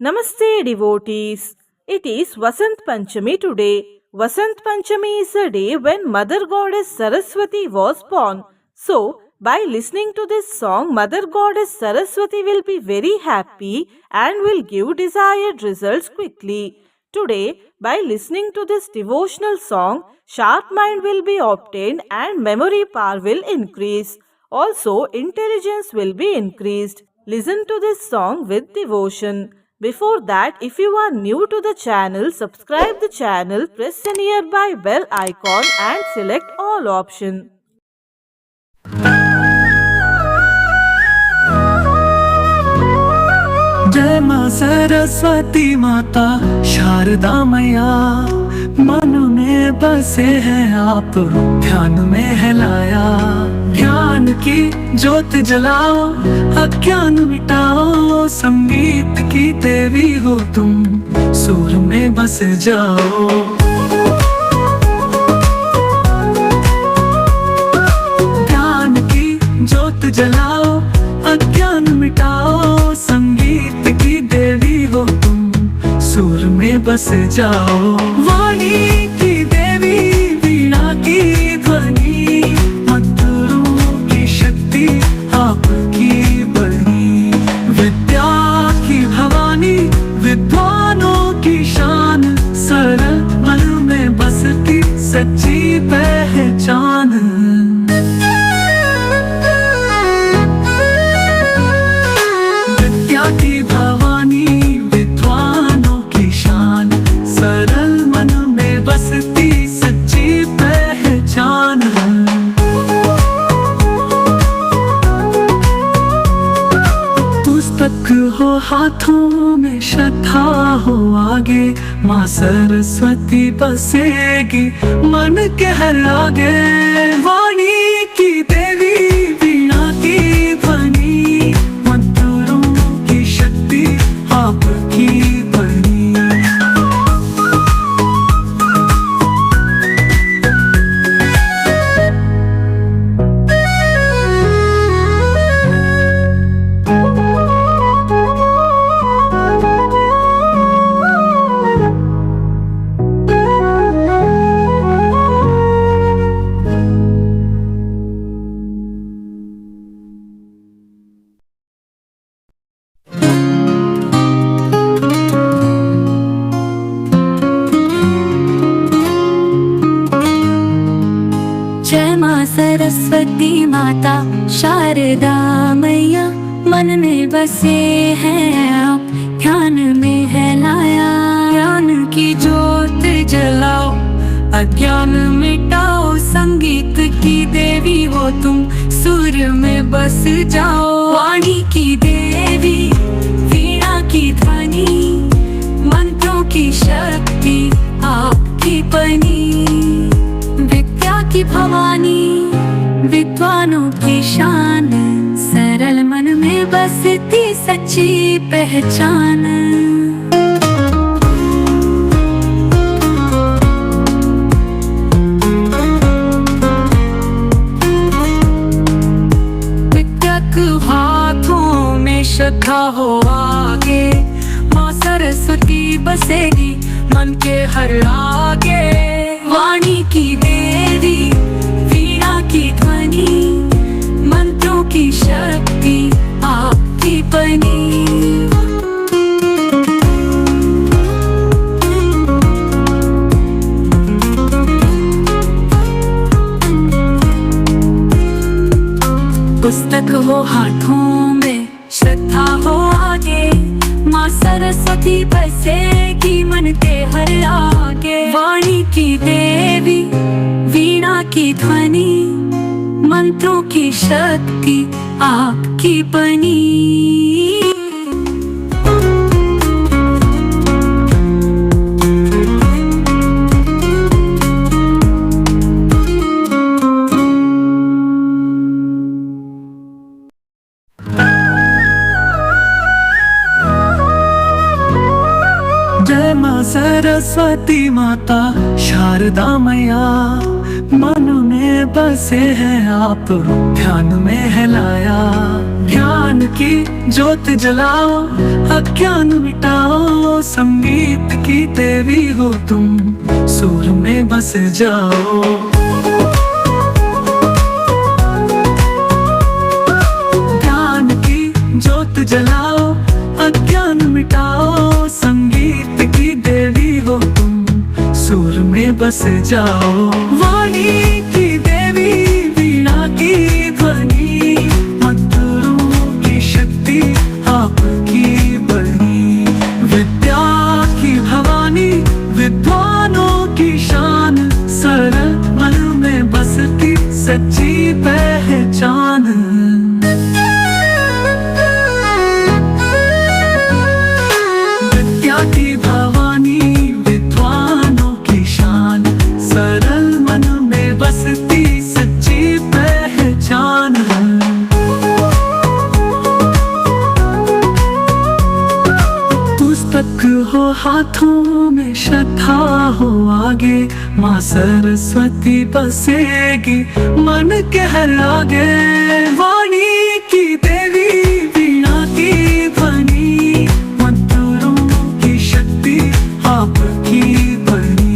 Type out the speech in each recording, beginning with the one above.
Namaste devotees. It is Vasant Panchami today. Vasant Panchami is a day when Mother Goddess Saraswati was born. So, by listening to this song, Mother Goddess Saraswati will be very happy and will give desired results quickly. Today, by listening to this devotional song, sharp mind will be obtained and memory power will increase. Also, intelligence will be increased. Listen to this song with devotion. Before that, if you are new to the channel, subscribe the channel, press the nearby bell icon and select all option. जय माँ सरस्वती माता शारदा मैया, मन में बसे हैं आप, ध्यान में है लाया। ज्ञान की ज्योत जलाओ, अज्ञान मिटाओ, संगीत की देवी हो तुम, सुर में बस जाओ। ज्ञान की ज्योत जलाओ, अज्ञान मिटाओ, संगीत की देवी हो तुम, सुर में बस जाओ। वाणी की देवी, वीणा की ध्वनि, मंत्रों की शक्ति आपकी बनी। विद्या की भवानी, विद्वानों की शान, सरल मन में बसती सच्ची पहचान। की भवानी, विद्वानों की शान, सरल मन में बसती सच्ची पहचान। पुस्तक हो हाथों में, श्रद्धा हो आगे, माँ सरस्वती बसेगी मन के हर आगे। वाणी की देवी, वीणा की ध्वनि, आपकी बनी। सरस्वती माता शारदा मैया, मन में बसे हैं आप, ध्यान में है लाया। ज्ञान की ज्योत जलाओ, अज्ञान मिटाओ, संगीत की देवी हो तुम, सुर में बस जाओ। वाणी की देवी, वीणा की ध्वनि, मंत्रों की शक्ति आपकी बनी। विद्या की भवानी, विद्वानों की शान, सरल मन में बसती सच्ची पहचान। विद्यक हाथों में, श्रद्धा हो आगे, माँ सरस्वती बसेगी मन के हर आगे। वाणी की देवी, वीणा की ध्वनि, मंत्रों की शक्ति आपकी बनी। पुस्तक हो हाथों में, श्रद्धा हो आगे, माँ सरस्वती बसेगी मन के हर आगे। वाणी की देवी, वीणा की ध्वनि, मंत्रों की शक्ति आपकी बनी। जय माँ सरस्वती माता शारदा मैया, मन में बसे हैं आप, ध्यान में है लाया। ज्ञान की ज्योत जलाओ, अज्ञान मिटाओ, संगीत की देवी हो तुम, सुर में बस जाओ। ज्ञान की ज्योत जलाओ, अज्ञान मिटाओ, संगीत की देवी हो तुम, सुर में बस जाओ। वाणी की देवी, वीणा की ध्वनि, मंत्रों की शक्ति आपकी बनी। विद्या की भवानी, विद्वानों की शान, सरल मन में बसती सच्ची पहचान। विद्या की भवानी, विद्वानों की शान, सरल मन में बसती सच्ची पहचान। पुस्तक हो हाथों में, श्रद्धा हो आगे, माँ सरस्वती बसेगी मन के हर आगे। वाणी की देवी, वीणा की ध्वनि, मंत्रों की शक्ति आपकी बनी।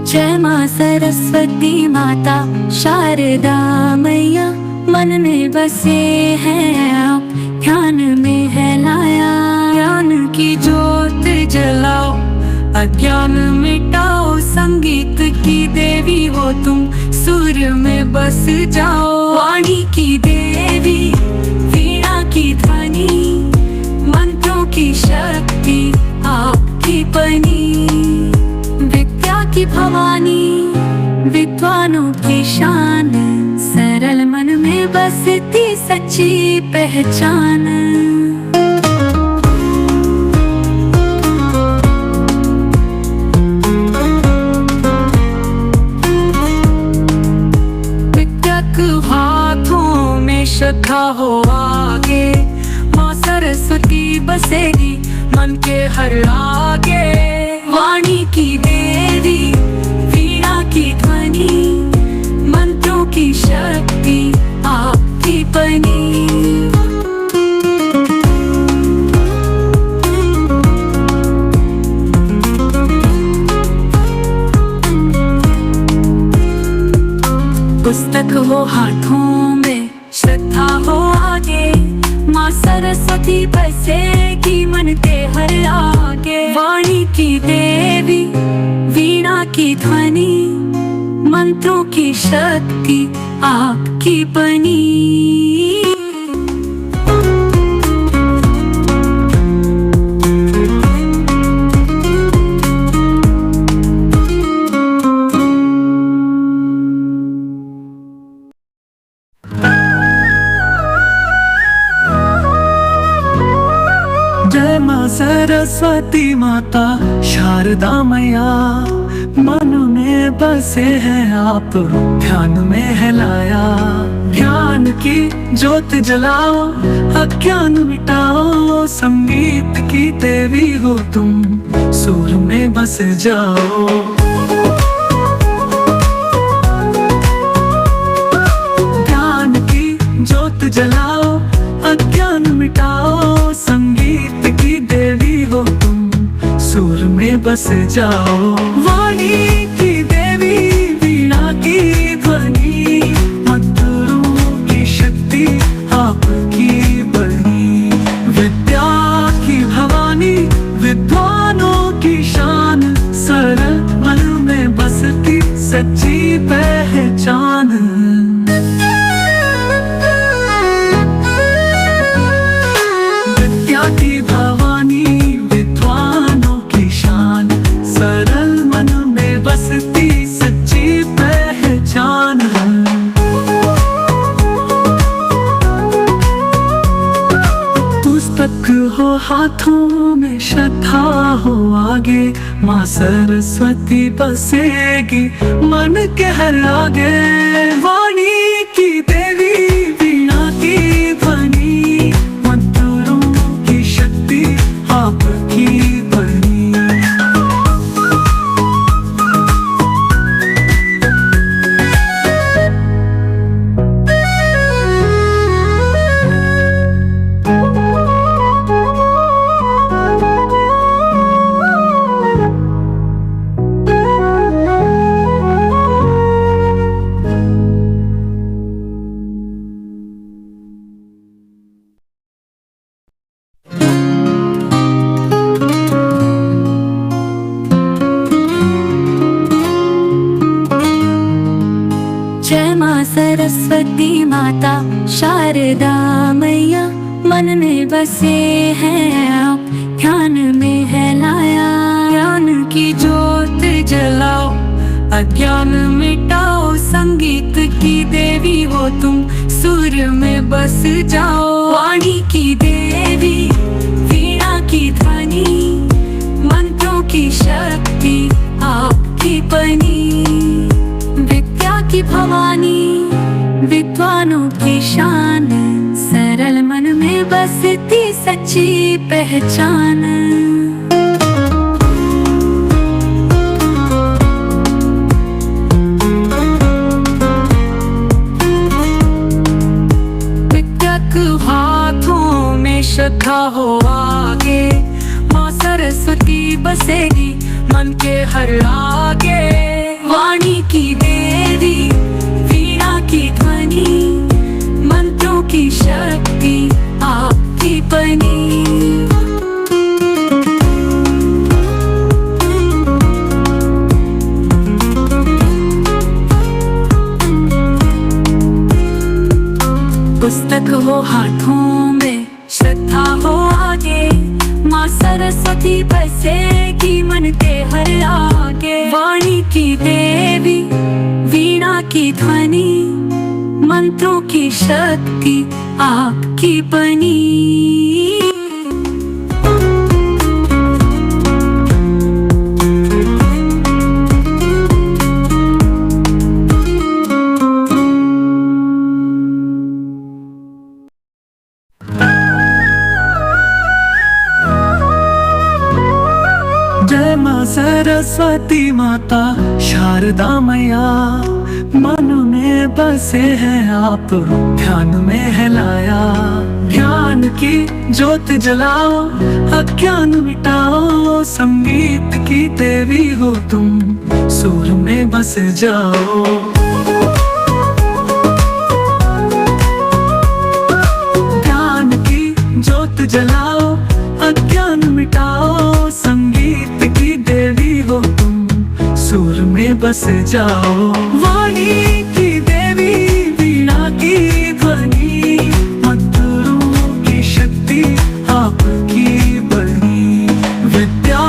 जय माँ सरस्वती माता शारदा मैया, मन में बसे हैं आप, ध्यान में है लाया। ज्ञान की ज्योत जलाओ, अज्ञान मिटाओ, संगीत की देवी हो तुम, सुर में बस जाओ। वाणी की देवी, वीणा की ध्वनि, मंत्रों की शक्ति आपकी बनी। विद्या की भवानी, विद्वानों की शान, सरल मन में बसती सच्ची पहचान। विद्यक हाथों में, श्रद्धा हो आगे, माँ सरस्वती बसेगी मन के हर आगे। वाणी की देवी, वीणा की ध्वनि, मंत्रों की शक्ति आपकी बनी। पुस्तक हो हाथों में, श्रद्धा हो आगे, माँ सरस्वती बसेगी मन के हर आगे। वाणी की देवी, वीणा की ध्वनि, मंत्रों की शक्ति आपकी बनी। जय माँ सरस्वती माता शारदा मैया, मन में बसे हैं आप, ध्यान में है लाया। ज्ञान की ज्योत जलाओ, अज्ञान मिटाओ, संगीत की देवी हो तुम, सुर में बस जाओ। ज्ञान की ज्योत जलाओ, अज्ञान मिटाओ, संगीत की देवी हो तुम, सुर में बस जाओ। वाणी की देवी, वीणा की ध्वनि, मंत्रों की शक्ति आपकी बनी। विद्या की भवानी, विद्वानों की शान, सरल मन में बसती सच्ची पहचान। विद्या की भवानी, विद्वानों की शान, सरल मन में बसती सच्ची पहचान। पुस्तक हो हाथों में, श्रद्धा हो आगे, माँ सरस्वती बसेगी मन के हर आगे। वाणी की देवी, वीणा की ध्वनि, मंत्रों की शक्ति आपकी बनी। जय माँ सरस्वती माता शारदा मैया, मन में बसे हैं आप, ध्यान में है लाया। ज्ञान की ज्योत जलाओ, अज्ञान मिटाओ, संगीत की देवी हो तुम, सुर में बस जाओ। वाणी की देवी, वीणा की ध्वनि, मंत्रों की शक्ति आपकी बनी। विद्या की भवानी, विद्वानों की शान, सरल मन में बसती सच्ची पहचान। विद्यक हाथों में, श्रद्धा हो आगे, माँ सरस्वती बसेगी मन के हर आगे। वाणी की देवी, वीणा की ध्वनि, मंत्रों की शक्ति आपकी बनी। पुस्तक हो हाथों में, श्रद्धा हो आगे, माँ सरस्वती बसेगी मन के हर आगे। वाणी की देवी, वीणा की ध्वनि, मंत्रों की शक्ति आपकी बनी। जय माँ सरस्वती माता शारदा मैया, मन में बसे हैं आप, ध्यान में है लाया। ज्ञान की ज्योत जलाओ, अज्ञान मिटाओ, संगीत की देवी हो तुम, सुर में बस जाओ। ज्ञान की ज्योत जलाओ, अज्ञान मिटाओ, संगीत की देवी हो तुम, सुर में बस जाओ। वाणी की देवी, वीणा की ध्वनि, मंत्रों की शक्ति आपकी बनी। विद्या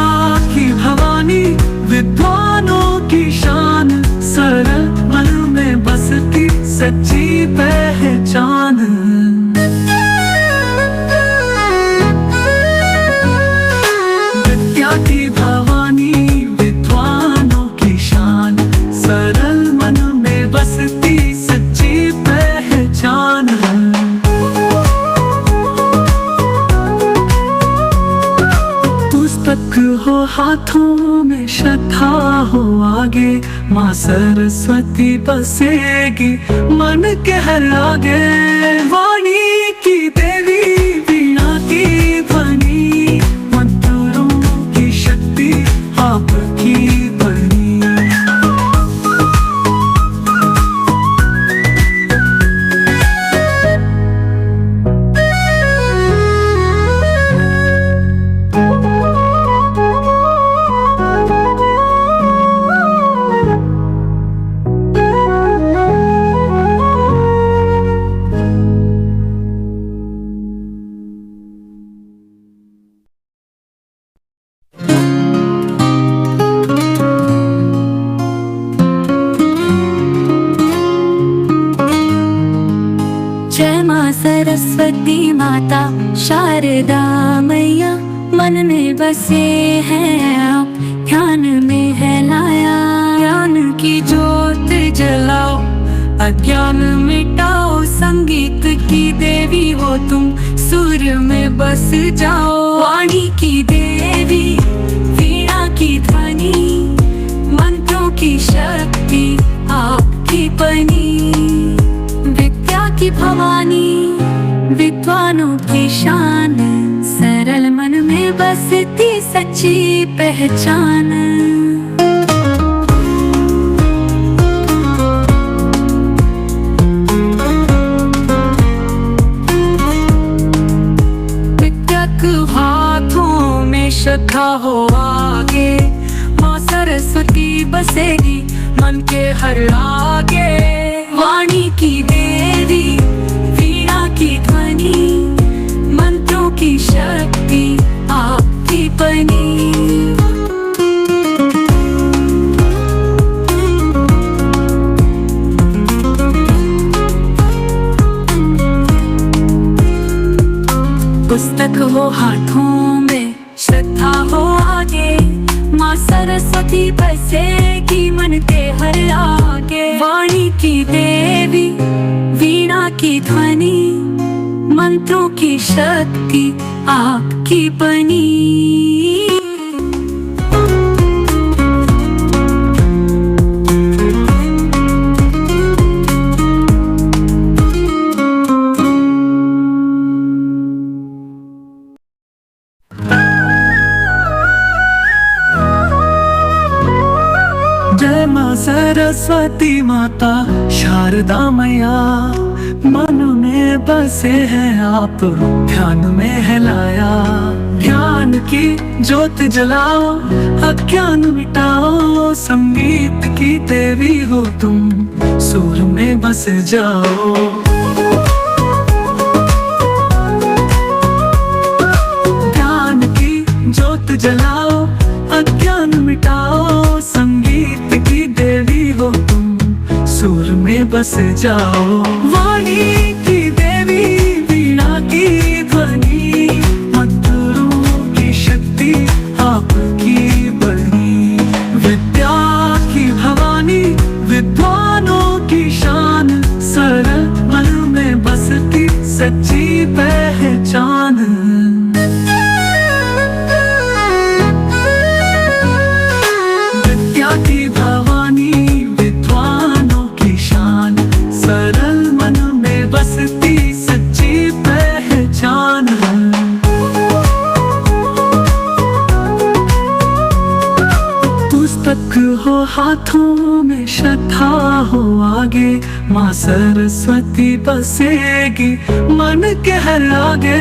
की भवानी, विद्वानों की शान, सरल मन में बसती सच्ची पहचान। की भवानी, विद्वानों की शान, सरल मन में बसती सच्ची पहचान। पुस्तक हो हाथों में, श्रद्धा हो आगे, माँ सरस्वती बसेगी मन के हर आगे। वाणी की देवी, वीणा की ध्वनि, आपकी बनी। सरस्वती माता शारदा मैया मन में बसे हैं आप, ध्यान में है लाया। ज्ञान की ज्योत जलाओ, अज्ञान मिटाओ, संगीत की देवी हो तुम, सुर में बस जाओ। वाणी की देवी, वीणा की ध्वनि, मंत्रों की शक्ति आपकी बनी। विद्या की भवानी, विद्वानों की शान, सरल मन में बसती सच्ची पहचान। विद्यक हाथों में श्रद्धा हो आगे, माँ सरस्वती बसेगी मन के हर आगे। वाणी की देवी, वीणा की ध्वनि, मंत्रों की शक्ति आपकी बनी। पुस्तक हो हाथों में, श्रद्धा हो आगे, माँ सरस्वती बसेगी मन के हर आगे। वाणी की देवी, वीणा की ध्वनि, मंत्रों की शक्ति आपकी बनी। जय माँ सरस्वती माता शारदा मैया, मन में बसे हैं आप, ध्यान में है लाया। ज्ञान की ज्योत जलाओ, अज्ञान मिटाओ, संगीत की देवी हो तुम, सुर में बस जाओ। ज्ञान की ज्योत जलाओ, अज्ञान मिटाओ, संगीत की देवी हो तुम, सुर में बस जाओ। वाणी की देवी, वीणा की ध्वनि, मंत्रों की शक्ति आपकी बनी। विद्या की भवानी, विद्वानों की शान, सरल मन में बसती सच्ची पहचान। पुस्तक हो हाथों में, श्रद्धा हो आगे, माँ सरस्वती बसेगी मन के हर आगे।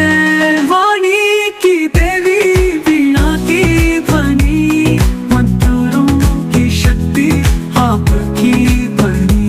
वाणी की देवी, वीणा की ध्वनि, मंत्रों की शक्ति आपकी बनी।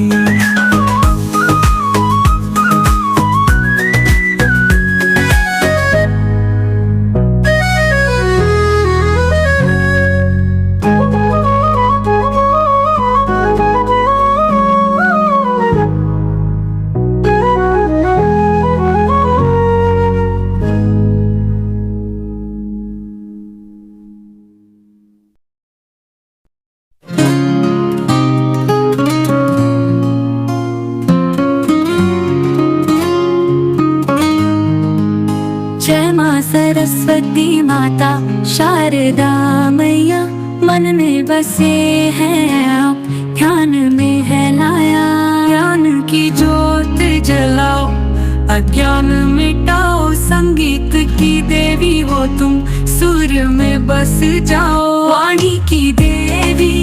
जय माँ सरस्वती माता शारदा मैया, मन में बसे हैं आप, ध्यान में है लाया। ज्ञान की ज्योत जलाओ, अज्ञान मिटाओ, संगीत की देवी हो तुम, सुर में बस जाओ। वाणी की देवी,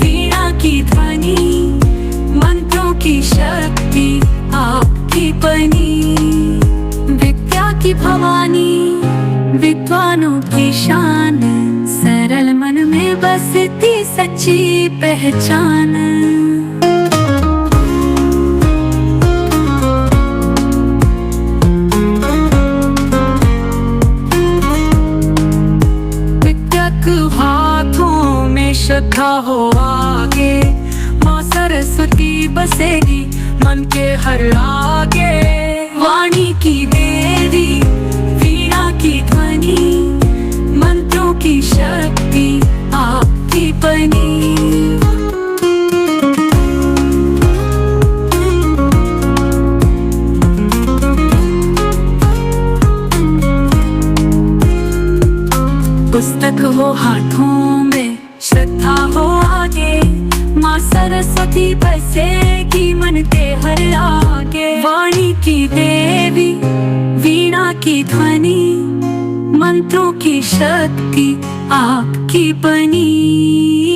वीणा की ध्वनि, मंत्रों की शक्ति आपकी बनी। विद्या की भवानी, विद्वानों की शान, सरल मन में बसती सच्ची पहचान। विद्यक हाथों में श्रद्धा हो आगे, माँ सरस्वती बसेगी मन के हर आगे। वाणी की देवी, वीणा की ध्वनि, मंत्रों की शक्ति आपकी बनी। पुस्तक हो हाथों में, श्रद्धा हो आगे, माँ सरस्वती बसेगी मन के हर आगे। वाणी की देवी, वीणा की ध्वनि, मंत्रों की शक्ति आपकी बनी।